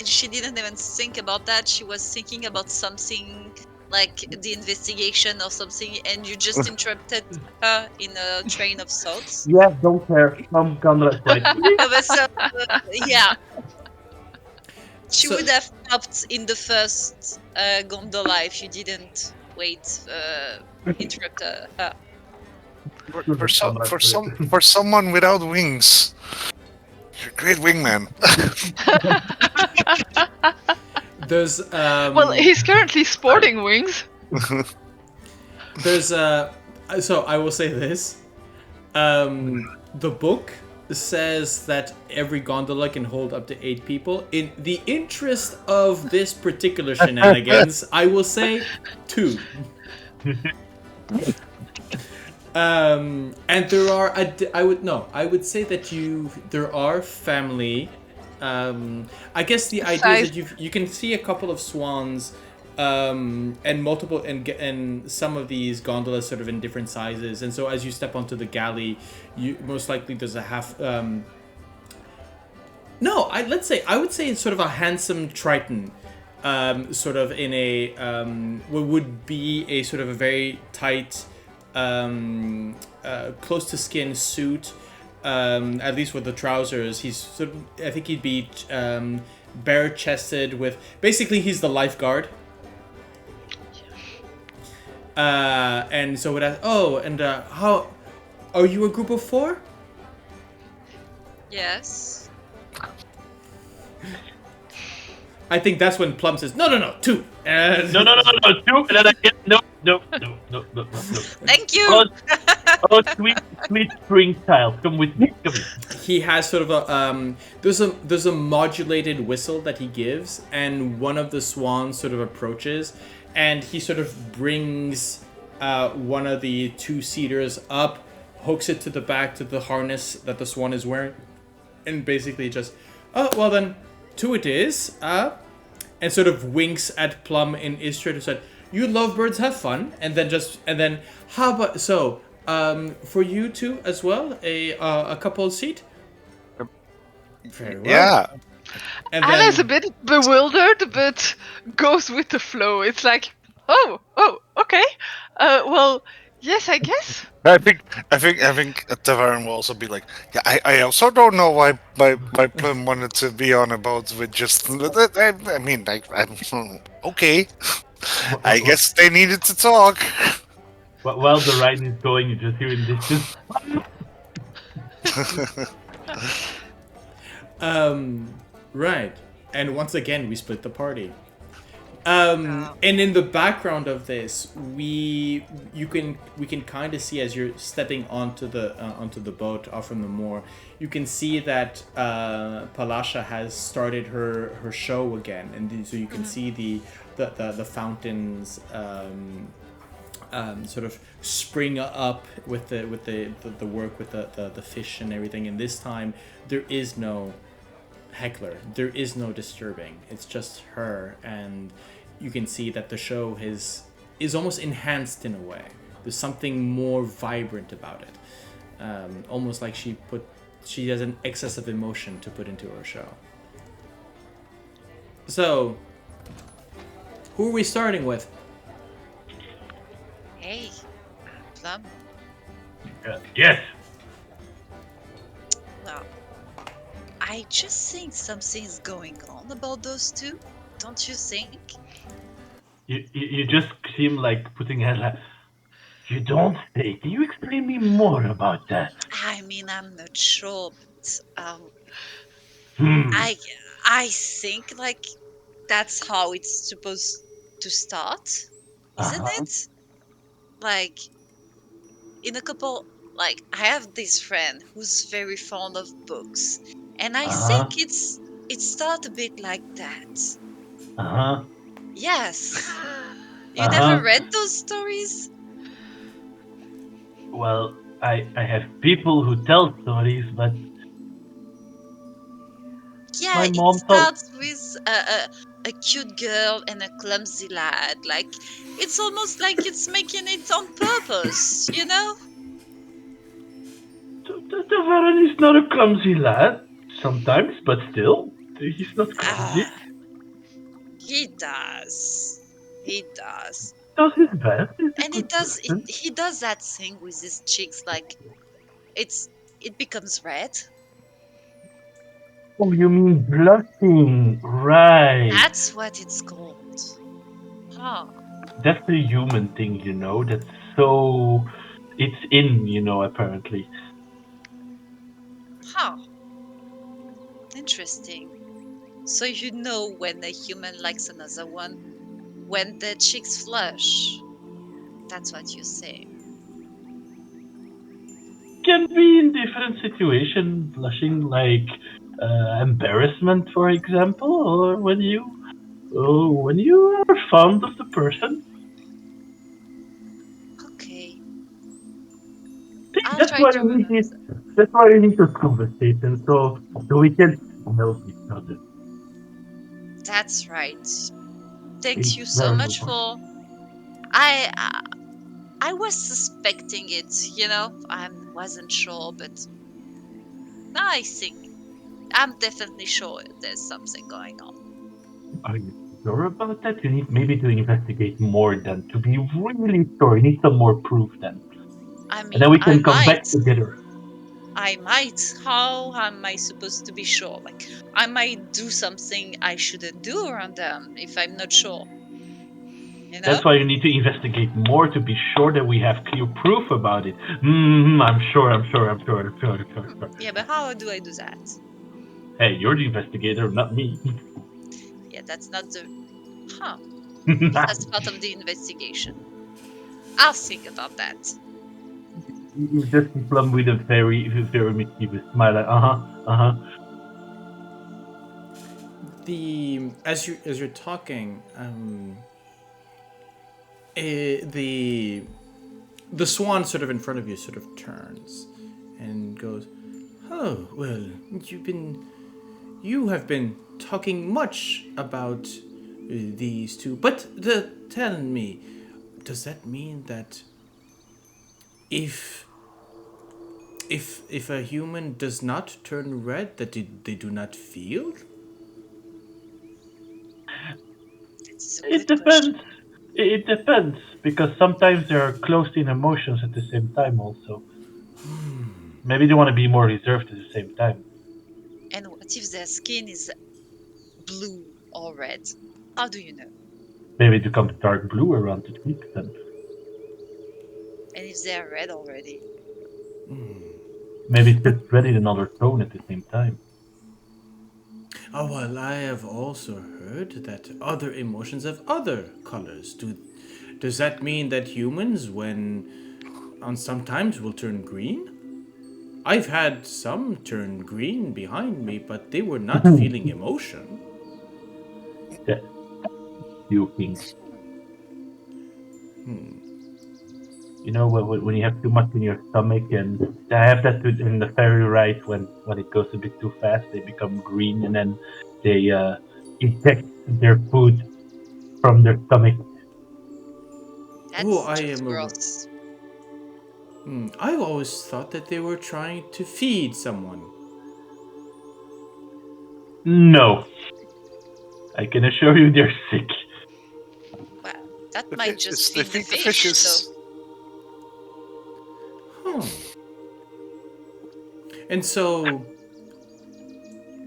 she didn't even think about that. She was thinking about something like the investigation or something, and you just interrupted her in a train of thoughts. Yeah, don't care. Come let's ride. Yeah. She So- would have stopped in the first gondola if you didn't interrupt her. For someone without wings, you're a great wingman. there's Well, he's currently sporting wings. There's so I will say this. The book says that every gondola can hold up to 8 people. In the interest of this particular shenanigans, I will say 2. And there are I would say that there are family. I guess the idea is that you can see a couple of swans, and multiple and some of these gondolas sort of in different sizes. And so as you step onto the galley, you most likely there's a No, I would say it's sort of a handsome Triton, sort of in a what would be a sort of a very tight, close to skin suit. At least with the trousers, he's sort of. I think he'd be bare chested with. Basically, he's the lifeguard. And so would ask, how are you a group of 4? Yes. I think that's when Plum says, no, 2. No, 2, and then I get no. Thank you. Oh, sweet spring child, come with me. He has sort of a there's a modulated whistle that he gives, and one of the swans sort of approaches, and he sort of brings one of the 2-seaters up, hooks it to the back to the harness that the swan is wearing, and basically just, oh well then, 2 it is, and sort of winks at Plum and Ysdred and said, "You lovebirds have fun," and then how about for you 2 as well, a couple seat. Very well. Yeah. And Anna's a bit bewildered, but goes with the flow. It's like, oh, okay. Well, yes, I guess. I think Tavaren will also be like, yeah. I also don't know why Plum wanted to be on a boat with just. I mean, I'm okay. I guess they needed to talk. While the ride is going, you just hear in distance. Right. And once again, we split the party. And in the background of this, we can kind of see as you're stepping onto the boat off from the moor, you can see that Palasha has started her show again, and so you can see the fountains sort of spring up with the work with the fish and everything. And this time there is no heckler, there is no disturbing. It's just her, and you can see that the show is almost enhanced in a way. There's something more vibrant about it, almost like she has an excess of emotion to put into her show. So, who are we starting with? Hey, Plum. Yes. Well, I just think something's going on about those 2. Don't you think? You just seem like putting head like, you don't say. Can you explain me more about that? I mean, I'm not sure, but Hmm. I think like that's how it's supposed to start, isn't it? Like in a couple, like I have this friend who's very fond of books, and I think it starts a bit like that. Yes. You never read those stories? Well, I have people who tell stories, but Yeah, my it mom told. starts with a cute girl and a clumsy lad. Like, it's almost like it's making it on purpose, you know? Tavaren is not a clumsy lad, sometimes, but still, he's not clumsy. He does. He does. Does his best. And he does that thing with his cheeks, like it becomes red. Oh, you mean blushing, right? That's what it's called. Huh. That's a human thing, you know. That's so. It's in, you know, apparently. Huh. Interesting. So you know when a human likes another one, when the cheeks flush. That's what you say. Can be in different situations, blushing like embarrassment, for example, or when you are fond of the person. Okay. That's why we need to conversation so we can help each other. That's right. Thank you so much for. I was suspecting it, you know. I wasn't sure, but now I think I'm definitely sure there's something going on. Are you sure about that? You need maybe to investigate more then. To be really sure, you need some more proof then. I mean, And then we can come might. back together. I might. How am I supposed to be sure? Like, I might do something I shouldn't do around them if I'm not sure. You know? That's why you need to investigate more to be sure that we have clear proof about it. I'm sure. Yeah, but how do I do that? Hey, you're the investigator, not me. Yeah, that's not the. Huh. That's part of the investigation. I'll think about that. You just see Plum with a very mischievous smile. Like, As you're talking, the swan sort of in front of you sort of turns and goes, "Oh well, you have been talking much about these two, but tell me, does that mean that if a human does not turn red, that they do not feel?" It depends. It depends because sometimes they are close in emotions at the same time. Also, maybe they want to be more reserved at the same time. And what if their skin is blue or red? How do you know? Maybe it becomes dark blue around the cheeks then. And if they are red already? Maybe it's just red in another tone at the same time. Oh, well, I have also heard that other emotions have other colors. Does that mean that humans, sometimes will turn green? I've had some turn green behind me, but they were not feeling emotion. Yeah. You think. You know, when you have too much in your stomach, and I have that in the fairy rite when it goes a bit too fast, they become green and then they eject their food from their stomach. That's just gross. I always thought that they were trying to feed someone. No. I can assure you they're sick. Well, that might just feed the fish, fishes. Huh. And so...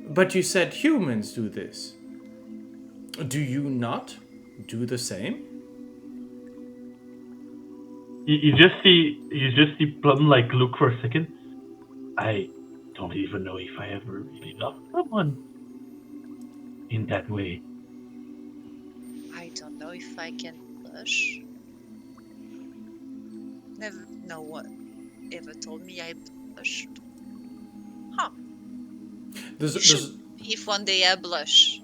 But you said humans do this. Do you not do the same? You just see Plum like look for a second. I don't even know if I ever really loved someone in that way. I don't know if I can blush. No one ever told me I blushed. Huh. If one day I blush.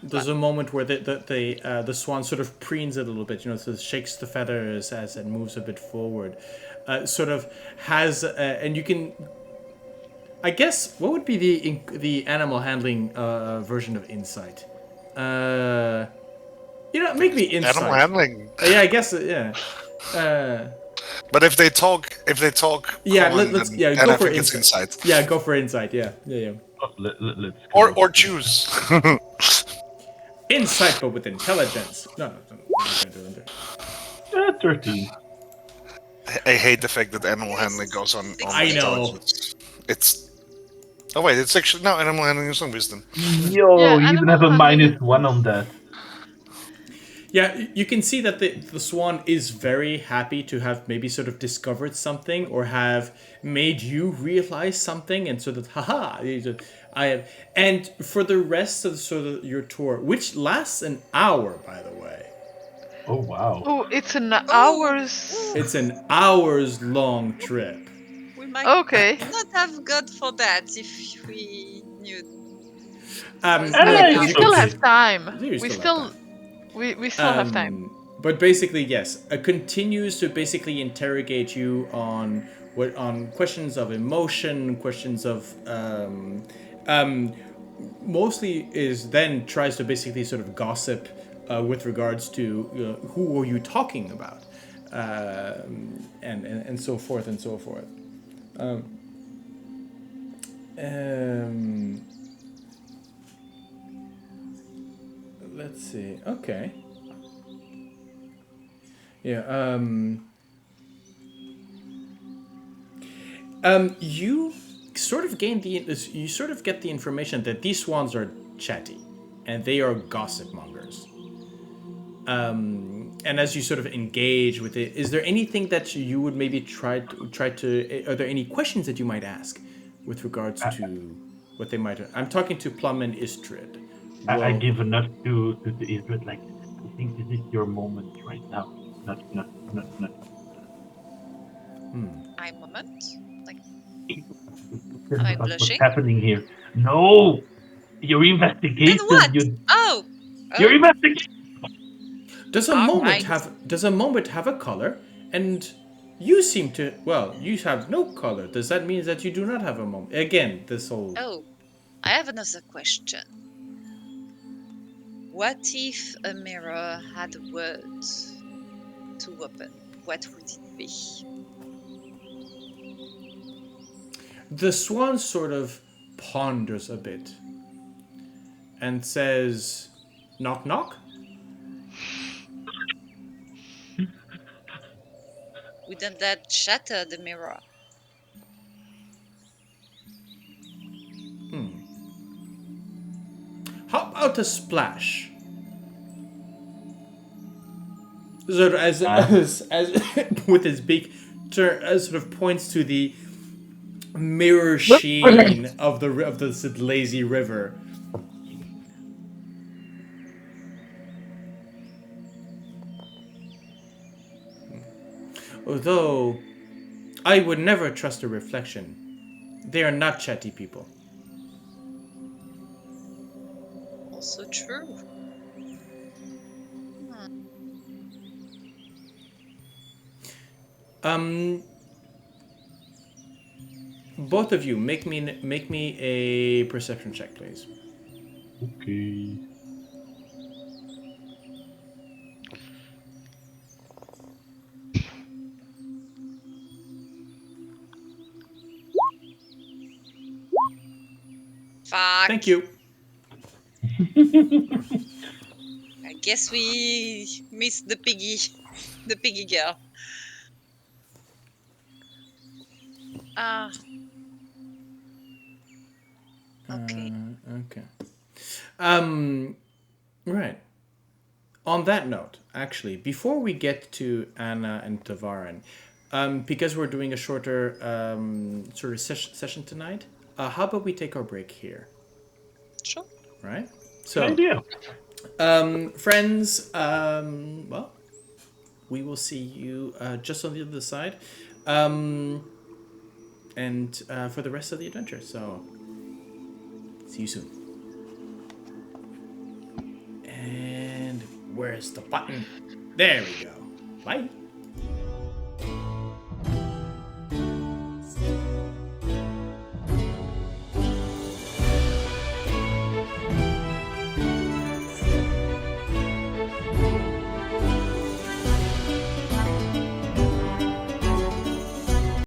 There's a moment where the swan sort of preens a little bit, sort of shakes the feathers as it moves a bit forward. Sort of has, and you can, I guess, what would be the animal handling version of insight? Make me insight. Animal handling. Yeah, I guess, yeah. But if they talk, yeah, common, let's then go I for think it's insight. insight. Yeah, go for insight. Yeah. Let's or choose. Insight, but with intelligence. No, I'm not gonna do it. 13. I hate the fact that animal handling goes on I know. intelligence. It's. Oh wait, it's actually no animal handling is on wisdom. Yo, Yeah, you even have a -1 on that. Yeah, you can see that the swan is very happy to have maybe sort of discovered something or have made you realize something, and so that I have. And for the rest of your tour, which lasts an hour, by the way. Oh wow! Oh, it's an hour's. It's an hours long trip. We might not have got for that if we knew. We still have time. We still have time. But basically, yes, it continues to basically interrogate you on questions of emotion, questions of mostly is then tries to basically sort of gossip with regards to who were you talking about, and so forth and so forth. Let's see. Okay. Yeah. You sort of get the information that these swans are chatty, and they are gossip mongers. And as you sort of engage with it, is there anything that you would maybe try to? Are there any questions that you might ask with regards to what they might? I'm talking to Plum and Ysdred. I give a nod to Ysdred, like, I think this is your moment right now. Not. My moment? Like, Tell am I about blushing? what's happening here. No! Your investigation! Then what? Oh! Your investigation! Does a moment have a color? And you seem to, you have no color. Does that mean that you do not have a moment? Again, this whole... Oh, I have another question. What if a mirror had a word to open? What would it be? The swan sort of ponders a bit and says, knock knock? Wouldn't that shatter the mirror? How about a splash? Sort of as with his beak, sort of points to the mirror sheen of the lazy river. Although I would never trust a reflection. They are not chatty people. Also true. Both of you make me a perception check, please. Okay. Fuck. Thank you. I guess we missed the piggy girl. Okay. Okay. Right. On that note, actually, before we get to Anna and Tavaren, because we're doing a shorter sort of session tonight, how about we take our break here? Sure. Right? So, Good idea. friends, we will see you just on the other side. And for the rest of the adventure. So, see you soon. And where's the button? There we go. Bye.